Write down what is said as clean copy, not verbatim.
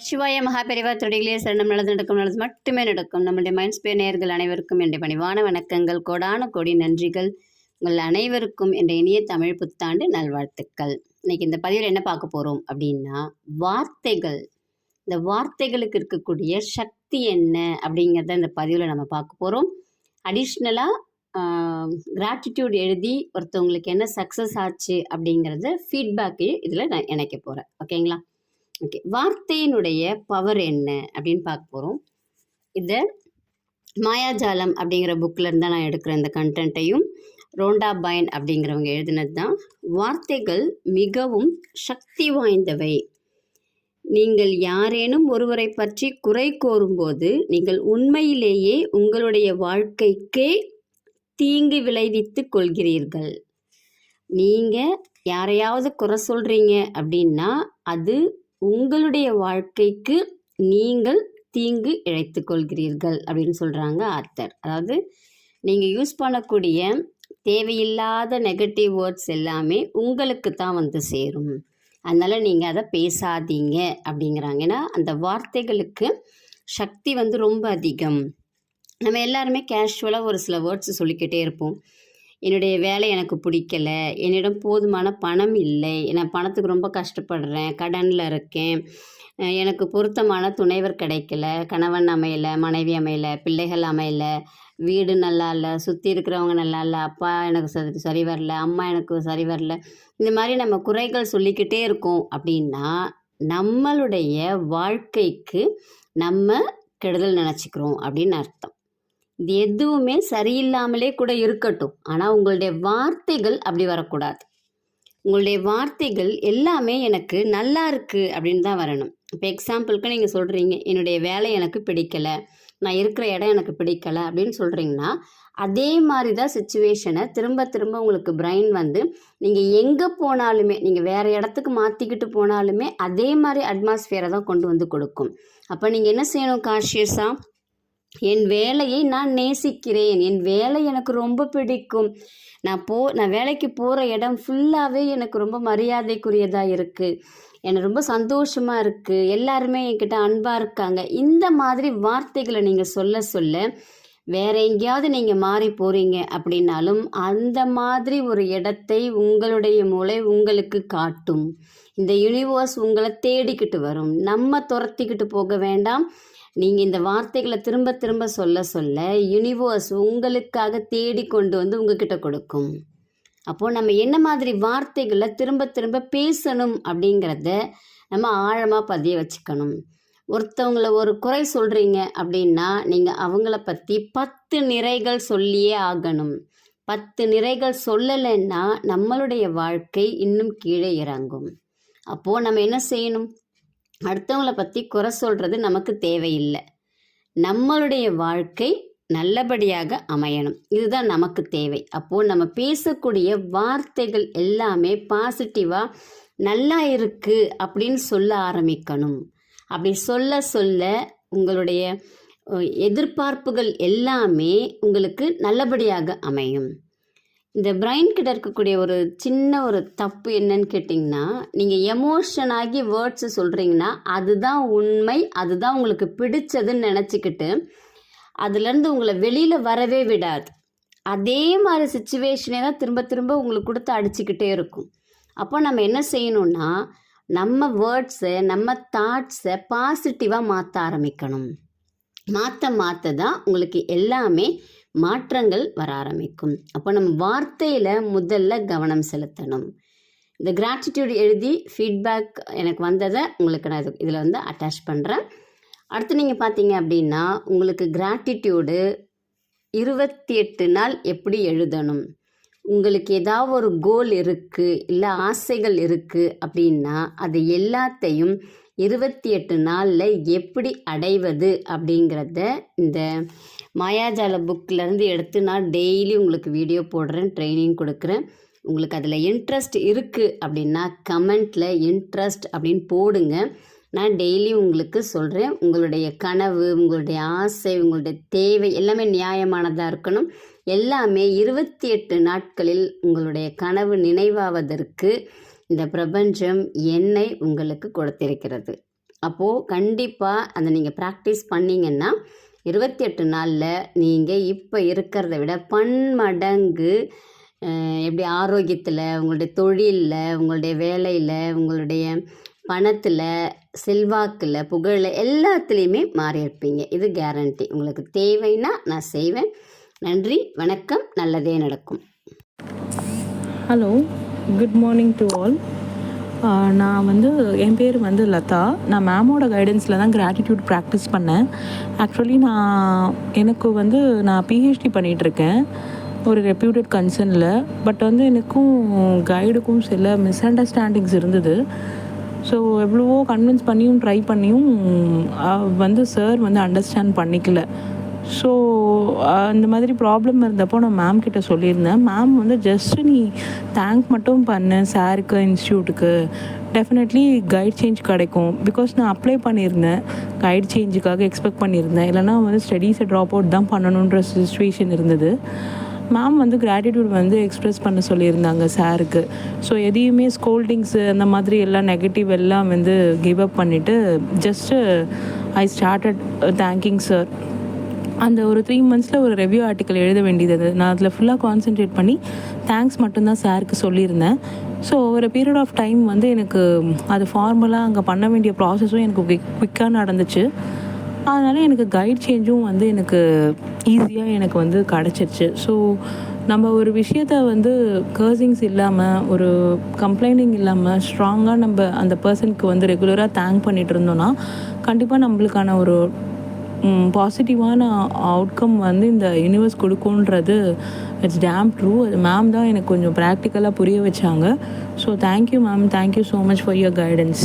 சிவாய மகாபெரிவா திருடிகளே சரணம். நல்லது நடக்கும், நல்லது மட்டுமே நடக்கும். நம்முடைய மைண்ட்ஸ்பியர் நேயர்கள் அனைவருக்கும் என்னுடைய பணிவான வணக்கங்கள், கோடான கோடி நன்றிகள். உங்கள் அனைவருக்கும் என்ற இனிய தமிழ் புத்தாண்டு நல்வாழ்த்துக்கள். இன்னைக்கு இந்த பதிவில் என்ன பார்க்க போகிறோம் அப்படின்னா, வார்த்தைகள். இந்த வார்த்தைகளுக்கு இருக்கக்கூடிய சக்தி என்ன அப்படிங்கிறத இந்த பதிவில் நம்ம பார்க்க போகிறோம். அடிஷ்னலாக கிராட்டிடியூட் எழுதி ஒருத்தவங்களுக்கு என்ன சக்ஸஸ் ஆச்சு அப்படிங்கிறத ஃபீட்பேக்கையும் இதில் நான் இணைக்க போகிறேன். ஓகேங்களா? ஓகே, வார்த்தையினுடைய பவர் என்ன அப்படின்னு பார்க்க போகிறோம். இதை மாயாஜாலம் அப்படிங்கிற புக்கில் இருந்தால் நான் எடுக்கிற இந்த கண்டென்ட்டையும் ரோண்டா பைன் அப்படிங்கிறவங்க எழுதினது தான். வார்த்தைகள் மிகவும் சக்தி வாய்ந்தவை. நீங்கள் யாரேனும் ஒருவரை பற்றி குறை கூறும்போது நீங்கள் உண்மையிலேயே உங்களுடைய வாழ்க்கைக்கே தீங்கு விளைவித்து கொள்கிறீர்கள். நீங்கள் யாரையாவது குறை சொல்கிறீங்க அப்படின்னா அது உங்களுடைய வாழ்க்கைக்கு நீங்கள் தீங்கு இழைத்து கொள்கிறீர்கள் அப்படின்னு சொல்கிறாங்க ஆத்தர். அதாவது நீங்கள் யூஸ் பண்ணக்கூடிய தேவையில்லாத நெகட்டிவ் வேர்ட்ஸ் எல்லாமே உங்களுக்கு தான் வந்து சேரும். அதனால் நீங்கள் அதை பேசாதீங்க அப்படிங்கிறாங்க. ஏன்னா அந்த வார்த்தைகளுக்கு சக்தி வந்து ரொம்ப அதிகம். நம்ம எல்லாருமே கேஷுவலாக ஒரு சில வேர்ட்ஸ் சொல்லிக்கிட்டே இருப்போம். என்னுடைய வேலை எனக்கு பிடிக்கல, என்னிடம் போதுமான பணம் இல்லை, நான் பணத்துக்கு ரொம்ப கஷ்டப்படுறேன், கடனில் இருக்கேன், எனக்கு பொருத்தமான துணைவர் கிடைக்கல, கணவன் அமையலை, மனைவி அமையலை, பிள்ளைகள் அமையலை, வீடு நல்லா இல்லை, சுற்றி இருக்கிறவங்க நல்லா இல்லை, அப்பா எனக்கு சரி வரல, அம்மா எனக்கு சரி வரல. இந்த மாதிரி நம்ம குறைகள் சொல்லிக்கிட்டே இருக்கோம் அப்படின்னா நம்மளுடைய வாழ்க்கைக்கு நம்ம கெடுதல் நினச்சிக்கிறோம் அப்படின்னு அர்த்தம். இது எதுவுமே சரியில்லாமலே கூட இருக்கட்டும், ஆனால் உங்களுடைய வார்த்தைகள் அப்படி வரக்கூடாது. உங்களுடைய வார்த்தைகள் எல்லாமே எனக்கு நல்லா இருக்குது அப்படின்னு தான் வரணும். இப்போ எக்ஸாம்பிளுக்கு நீங்கள் சொல்கிறீங்க, என்னுடைய வேலை எனக்கு பிடிக்கலை, நான் இருக்கிற இடம் எனக்கு பிடிக்கலை அப்படின்னு சொல்கிறீங்கன்னா, அதே மாதிரி தான் சுச்சுவேஷனை திரும்ப திரும்ப உங்களுக்கு பிரெயின் வந்து நீங்கள் எங்கே போனாலுமே, நீங்கள் வேறு இடத்துக்கு மாற்றிக்கிட்டு போனாலுமே அதே மாதிரி அட்மாஸ்ஃபியரை தான் கொண்டு வந்து கொடுக்கும். அப்போ நீங்கள் என்ன செய்யணும்? கான்ஷியஸாக என் வேலையை நான் நேசிக்கிறேன், என் வேலை எனக்கு ரொம்ப பிடிக்கும், நான் வேலைக்கு போகிற இடம் ஃபுல்லாகவே எனக்கு ரொம்ப மரியாதைக்குரியதாக இருக்குது, எனக்கு ரொம்ப சந்தோஷமாக இருக்குது, எல்லாருமே என்கிட்ட அன்பாக இருக்காங்க. இந்த மாதிரி வார்த்தைகளை நீங்கள் சொல்ல சொல்ல வேற எங்கேயாவது நீங்கள் மாறி போகிறீங்க அப்படின்னாலும் அந்த மாதிரி ஒரு இடத்தை உங்களுடைய மூளை உங்களுக்கு காட்டும். இந்த யூனிவர்ஸ் உங்களை தேடிக்கிட்டு வரும். நம்ம துரத்திக்கிட்டு போக வேண்டாம். நீங்கள் இந்த வார்த்தைகளை திரும்ப திரும்ப சொல்ல சொல்ல யூனிவர்ஸ் உங்களுக்காக தேடி கொண்டு வந்து உங்ககிட்ட கொடுக்கும். அப்போது நம்ம என்ன மாதிரி வார்த்தைகளை திரும்ப திரும்ப பேசணும் அப்படிங்கிறத நம்ம ஆழமாக பதிய வச்சுக்கணும். ஒருத்தவங்களை ஒரு குறை சொல்கிறீங்க அப்படின்னா நீங்கள் அவங்கள பற்றி 10 நிறைகள் சொல்லியே ஆகணும். 10 நிறைகள் சொல்லலைன்னா நம்மளுடைய வாழ்க்கை இன்னும் கீழே இறங்கும். அப்போது நம்ம என்ன செய்யணும்? அடுத்தவங்களை பற்றி குறை சொல்கிறது நமக்கு தேவையில்லை. நம்மளுடைய வாழ்க்கை நல்லபடியாக அமையணும், இதுதான் நமக்கு தேவை. அப்போது நம்ம பேசக்கூடிய வார்த்தைகள் எல்லாமே பாசிட்டிவாக நல்லா இருக்குது அப்படின்னு சொல்ல ஆரம்பிக்கணும். அப்படி சொல்ல சொல்ல உங்களுடைய எதிர்பார்ப்புகள் எல்லாமே உங்களுக்கு நல்லபடியாக அமையும். இந்த பிரெயின் கிட்ட இருக்கக்கூடிய ஒரு சின்ன ஒரு தப்பு என்னன்னு கேட்டிங்கன்னா, நீங்கள் எமோஷன் ஆகி வேர்ட்ஸு சொல்கிறீங்கன்னா அதுதான் உண்மை, அதுதான் உங்களுக்கு பிடிச்சதுன்னு நினச்சிக்கிட்டு அதுலேருந்து உங்களை வெளியில் வரவே விடாது. அதே மாதிரி சுச்சுவேஷனே தான் திரும்ப திரும்ப உங்களுக்கு கொடுத்து அடிச்சுக்கிட்டே இருக்கும். அப்போ நம்ம என்ன செய்யணும்னா, நம்ம வேர்ட்ஸை, நம்ம தாட்ஸை பாசிட்டிவாக மாற்ற ஆரம்பிக்கணும். மாற்ற தான் உங்களுக்கு எல்லாமே மாற்றங்கள் வர ஆரம்பிக்கும். அப்போ நம்ம வார்த்தையில் முதல்ல கவனம் செலுத்தணும். இந்த கிராட்டிடியூட் எழுதி ஃபீட்பேக் எனக்கு வந்ததை உங்களுக்கு நான் இதில் வந்து அட்டாச் பண்ணுறேன். அடுத்து நீங்கள் பார்த்தீங்க அப்படின்னா, உங்களுக்கு கிராட்டிடியூடு 28 நாள் எப்படி எழுதணும், உங்களுக்கு ஏதாவது ஒரு கோல் இருக்குது இல்லை ஆசைகள் இருக்குது அப்படின்னா அது எல்லாத்தையும் 28 நாளில் எப்படி அடைவது அப்படிங்கிறத இந்த மாயாஜால புக்கிலேருந்து எடுத்து நான் டெய்லி உங்களுக்கு வீடியோ போடுறேன், ட்ரைனிங் கொடுக்குறேன். உங்களுக்கு அதில் இன்ட்ரெஸ்ட் இருக்குது அப்படின்னா கமெண்ட்டில் இன்ட்ரெஸ்ட் அப்படின்னு போடுங்க. நான் டெய்லி உங்களுக்கு சொல்கிறேன். உங்களுடைய கனவு, உங்களுடைய ஆசை, உங்களுடைய தேவை எல்லாமே நியாயமானதாக இருக்கணும். எல்லாமே 28 நாட்களில் உங்களுடைய கனவு நினைவாவதற்கு இந்த பிரபஞ்சம் என்னை உங்களுக்கு கொடுத்திருக்கிறது. அப்போது கண்டிப்பாக அந்த நீங்கள் ப்ராக்டிஸ் பண்ணிங்கன்னா 28 நாளில் நீங்கள் இப்போ இருக்கிறத விட பன்மடங்கு எப்படி ஆரோக்கியத்தில், உங்களுடைய தொழிலில், உங்களுடைய வேலையில், உங்களுடைய பணத்தில், செல்வாக்கில், புகழில் எல்லாத்துலேயுமே மாறி இருப்பீங்க. இது கேரண்டி. உங்களுக்கு தேவைன்னா நான் செய்வேன். நன்றி, வணக்கம், நல்லதே நடக்கும். Hello, good morning to all. நான் என் பேர் லதா. நான் மேமோட கைடன்ஸில் தான் கிராட்டிடியூட் ப்ராக்டிஸ் பண்ணேன். ஆக்சுவலி நான் பிஹெச்டி பண்ணிகிட்ருக்கேன் ஒரு ரெப்யூட்டட் கன்சர்னில். பட் எனக்கும் கைடுக்கும் சில மிஸ் அண்டர்ஸ்டாண்டிங்ஸ் இருந்தது. ஸோ எவ்வளவோ கன்வின்ஸ் பண்ணியும் ட்ரை பண்ணியும் சார் அண்டர்ஸ்டாண்ட் பண்ணிக்கல. ஸோ அந்த மாதிரி ப்ராப்ளம் இருந்தப்போ நான் மேம் கிட்ட சொல்லியிருந்தேன். மேம் ஜஸ்ட்டு நீ தேங்க் மட்டும் பண்ணு சாருக்கு, இன்ஸ்டியூட்டுக்கு, டெஃபினெட்லி கைட் சேஞ்ச் கிடைக்கும். பிகாஸ் நான் அப்ளை பண்ணியிருந்தேன், கைட் சேஞ்சுக்காக எக்ஸ்பெக்ட் பண்ணியிருந்தேன். இல்லைனா ஸ்டடீஸை ட்ராப் அவுட் தான் பண்ணணுன்ற சிச்சுவேஷன் இருந்தது. மேம் கிராட்டிடியூட் எக்ஸ்ப்ரெஸ் பண்ண சொல்லியிருந்தாங்க சாருக்கு. ஸோ எதையுமே ஸ்கோல்டிங்ஸு அந்த மாதிரி எல்லாம் நெகட்டிவ் எல்லாம் கிவ் அப் பண்ணிவிட்டு just I started thanking sir. அந்த ஒரு 3 monthஸில் ஒரு ரிவ்யூ ஆர்டிக்கல் எழுத வேண்டியது. நான் அதில் ஃபுல்லாக கான்சென்ட்ரேட் பண்ணி தேங்க்ஸ் மட்டும்தான் சாருக்கு சொல்லியிருந்தேன். ஸோ ஒரு பீரியட் ஆஃப் டைம் எனக்கு அது ஃபார்மலாக அங்கே பண்ண வேண்டிய ப்ராசஸும் எனக்கு குவிக்காக நடந்துச்சு. அதனால் எனக்கு கைட் சேஞ்சும் எனக்கு ஈஸியாக எனக்கு கிடச்சிருச்சு. ஸோ நம்ம ஒரு விஷயத்த கர்சிங்ஸ் இல்லாமல், ஒரு கம்ப்ளைண்டிங் இல்லாமல் ஸ்ட்ராங்காக நம்ம அந்த பர்சனுக்கு ரெகுலராக தேங்க் பண்ணிகிட்டு இருந்தோன்னா கண்டிப்பாக நம்மளுக்கான ஒரு பாசிட்டிவான அவுட்கம் இந்த யூனிவர்ஸ் கொடுக்குன்றது இட்ஸ் டேம் ட்ரூ. அது மேம் தான் எனக்கு கொஞ்சம் ப்ராக்டிக்கலாக புரிய வச்சாங்க. So thank you ma'am, thank you so much for your guidance.